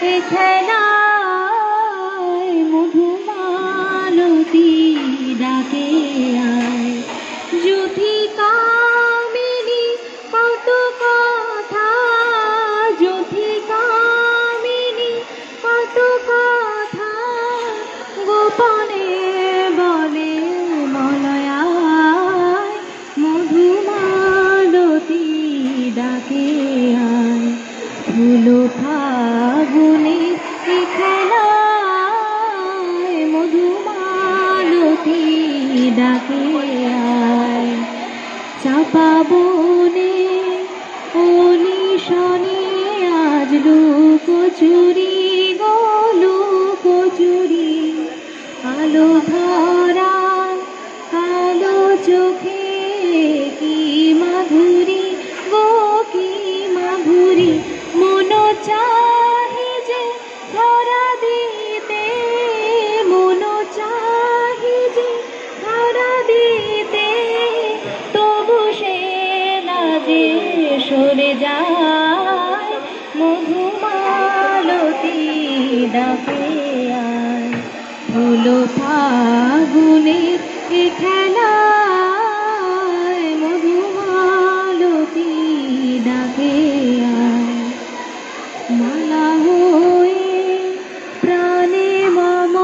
এ খেলায় মধুমালতী ডাকে আয় যুথি কামিনী কত কথা যুথি কামিনী কত কথা গোপনে বলে মলয়ায় মধুমালতী ডাকে আয় ফুলো ফাগুনে এ খেলায় মধুমালতী ডাকে আয় চাপা বনে অলিশনে আজ লুকোচুরি গো লুকোচুরি আলো ধরা কালো চোখে কি মাধুরী গো কি মাধুরী মন চাহে যে ধরা দিতে মন চাহে যে ধরা দিতে তবু সে লাজে সরে যায় মধুমালতী ডাকে আয় ফুলো ফাগুনের এ খেলায় মধুমালতী ডাকে আয় মালা হয়ে প্রাণে মম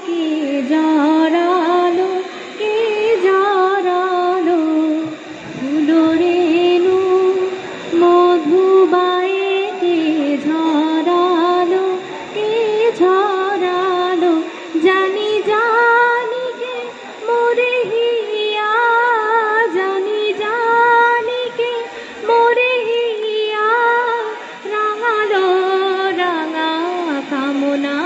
কে জড়ালো ফুলো রেণু মধুবায়ে কে ঝরালো জানি জানি কে মোরে হিয়া জানি জানি কে মোরে হিয়া রাঙালো রাঙা কামনা